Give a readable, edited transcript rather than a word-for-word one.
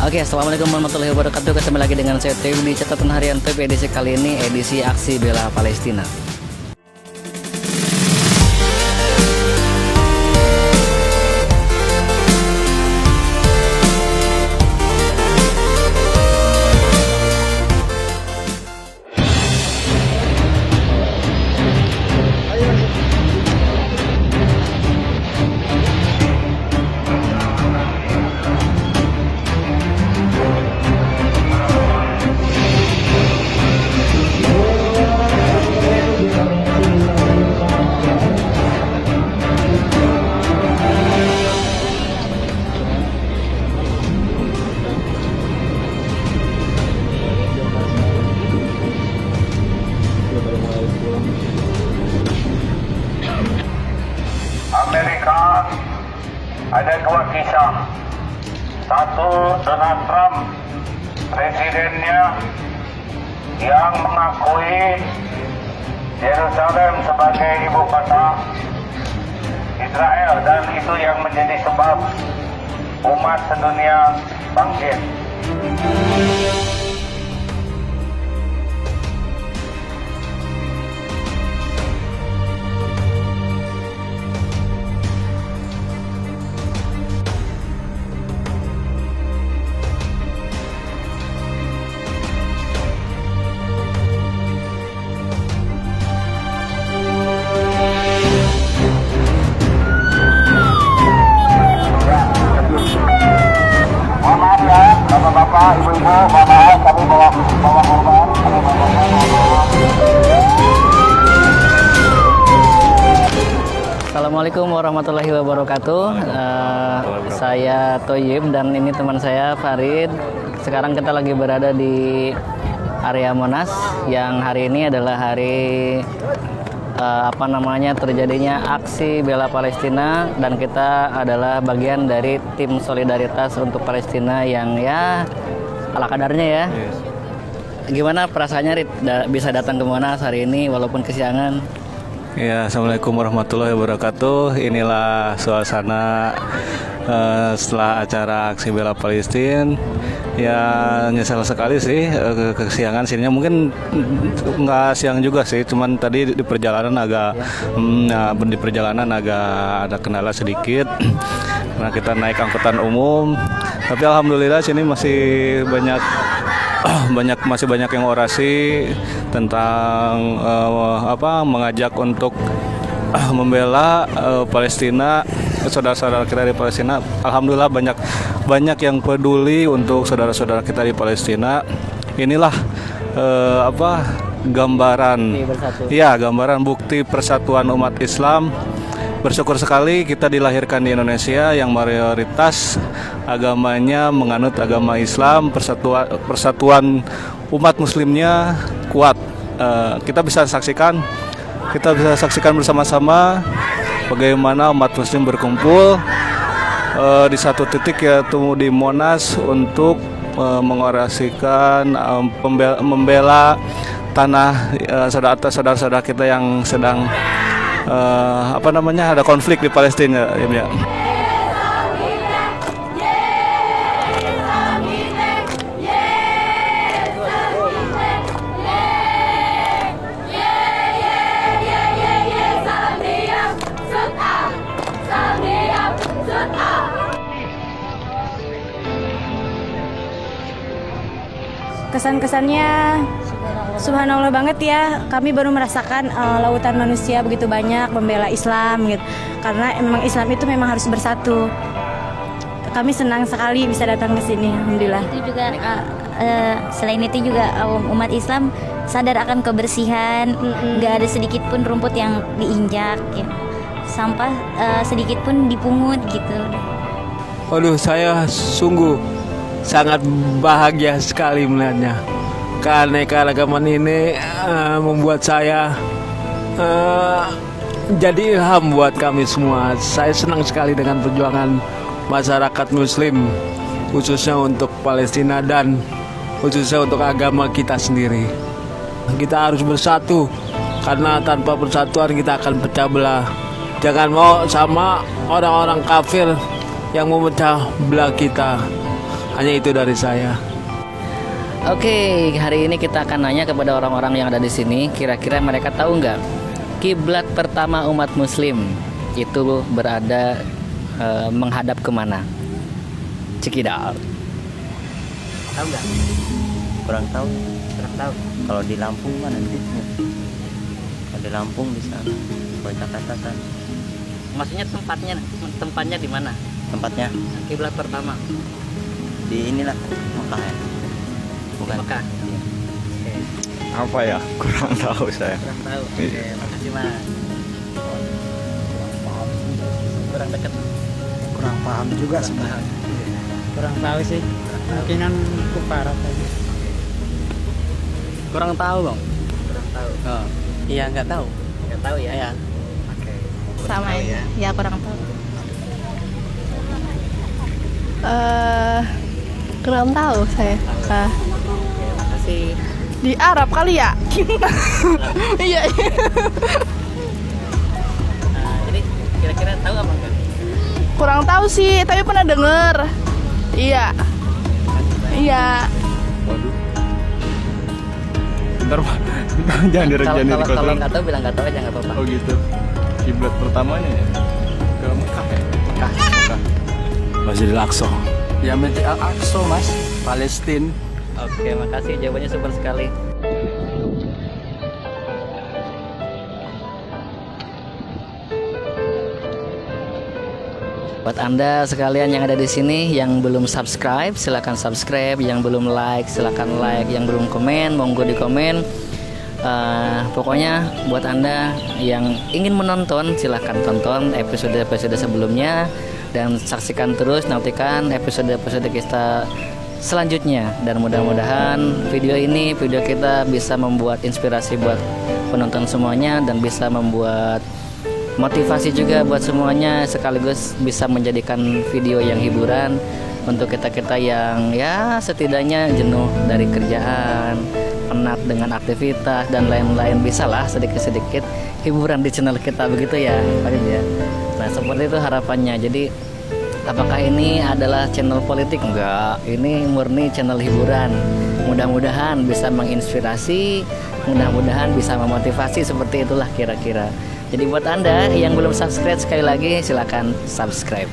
Oke, assalamualaikum warahmatullahi wabarakatuh. Ketemu lagi dengan saya Tewi di catatan harian Tewi edisi kali ini, edisi aksi bela Palestina. Amerika ada dua kisah. Satu, Donald Trump, presidennya yang mengakui Yerusalem sebagai ibu kota Israel, dan itu yang menjadi sebab umat sedunia bangkit. Bapak, ibu-ibu, maaf kami bawa korban. Assalamualaikum warahmatullahi wabarakatuh. Saya Toyib dan ini teman saya Farid. Sekarang kita lagi berada di area Monas yang hari ini adalah hari terjadinya aksi bela Palestina, dan kita adalah bagian dari tim solidaritas untuk Palestina yang ya ala kadarnya ya. Yes. Gimana perasaannya Rit bisa datang ke Monas hari ini walaupun kesiangan? Ya, assalamualaikum warahmatullahi wabarakatuh. Inilah suasana setelah acara aksi bela Palestina. Ya, nyesel sekali sih kesiangan sininya. Mungkin nggak siang juga sih, cuman tadi di perjalanan agak ada kendala sedikit. Nah, kita naik angkutan umum, tapi alhamdulillah sini masih banyak yang orasi tentang mengajak untuk membela Palestina, saudara-saudara kita di Palestina. Alhamdulillah banyak yang peduli untuk saudara-saudara kita di Palestina. Inilah gambaran bukti persatuan umat Islam. Bersyukur sekali kita dilahirkan di Indonesia yang mayoritas agamanya menganut agama Islam, persatuan umat muslimnya kuat. Kita bisa saksikan bersama-sama bagaimana umat muslim berkumpul di satu titik, yaitu di Monas, untuk mengorasikan membela tanah saudara-saudara kita yang sedang ada konflik di Palestina ya. Kesan-kesannya subhanallah banget ya. Kami baru merasakan lautan manusia begitu banyak membela Islam gitu. Karena memang Islam itu memang harus bersatu. Kami senang sekali bisa datang ke sini, alhamdulillah. Itu juga selain itu juga umat Islam sadar akan kebersihan. Nggak ada sedikit pun rumput yang diinjak ya. Sampah sedikit pun dipungut gitu. Waduh, saya sungguh sangat bahagia sekali melihatnya. Keanekaragaman ini membuat saya jadi ilham buat kami semua. Saya senang sekali dengan perjuangan masyarakat Muslim, khususnya untuk Palestina dan khususnya untuk agama kita sendiri. Kita harus bersatu, karena tanpa persatuan kita akan pecah belah. Jangan mau sama orang-orang kafir yang memecah belah kita. Hanya itu dari saya. Oke, hari ini kita akan nanya kepada orang-orang yang ada di sini, kira-kira mereka tahu nggak kiblat pertama umat Muslim itu berada menghadap kemana? Cikidal. Tahu nggak? Kurang tahu. Kurang tahu. Kalau di Lampung mana titiknya? Kalau di Lampung di sana, Jakarta sana. Maksudnya tempatnya di mana? Tempatnya Kiblat pertama di inilah Mekah ya. Bukan. Mekah. Iya. Apa ya? Kurang tahu saya. Kurang tahu. Oke, makasih Mas. Kurang dekat. Kurang paham juga sebenarnya. Kurang tahu sih. Mungkinan kuparat aja. Kurang tahu Bang. Kurang tahu. Iya nggak tahu. Nggak tahu ya. Iya. Oke. Sama ya. ya kurang tahu. Kurang tahu saya. Oke, makasih. Di Arab kali ya? Iya. Jadi kira-kira tahu apa enggak? Kurang tahu sih, tapi pernah denger. Iya. Iya. Bentar Pak, jangan Kalau dikotoran. nggak tahu bilang nggak tahu aja nggak apa-apa. Oh gitu. Kiblat pertamanya ya ke Mekah ya. Mekah. Masjidil Aqsa. Ya Masjid Al-Aqsa Mas, Palestina. Oke, makasih jawabannya super sekali. Buat Anda sekalian yang ada di sini yang belum subscribe, silakan subscribe. Yang belum like, silakan like. Yang belum komen, monggo di komen. Pokoknya buat Anda yang ingin menonton, silakan tonton episode-episode sebelumnya dan saksikan terus, nantikan episode-episode kita selanjutnya. Dan mudah-mudahan video kita bisa membuat inspirasi buat penonton semuanya dan bisa membuat motivasi juga buat semuanya, sekaligus bisa menjadikan video yang hiburan untuk kita-kita yang ya setidaknya jenuh dari kerjaan, penat dengan aktivitas dan lain-lain, bisa lah sedikit-sedikit hiburan di channel kita, begitu ya Farid ya. Nah seperti itu harapannya. Jadi apakah ini adalah channel politik? Enggak, ini murni channel hiburan. Mudah-mudahan bisa menginspirasi, mudah-mudahan bisa memotivasi, seperti itulah kira-kira. Jadi buat Anda yang belum subscribe, sekali lagi silakan subscribe.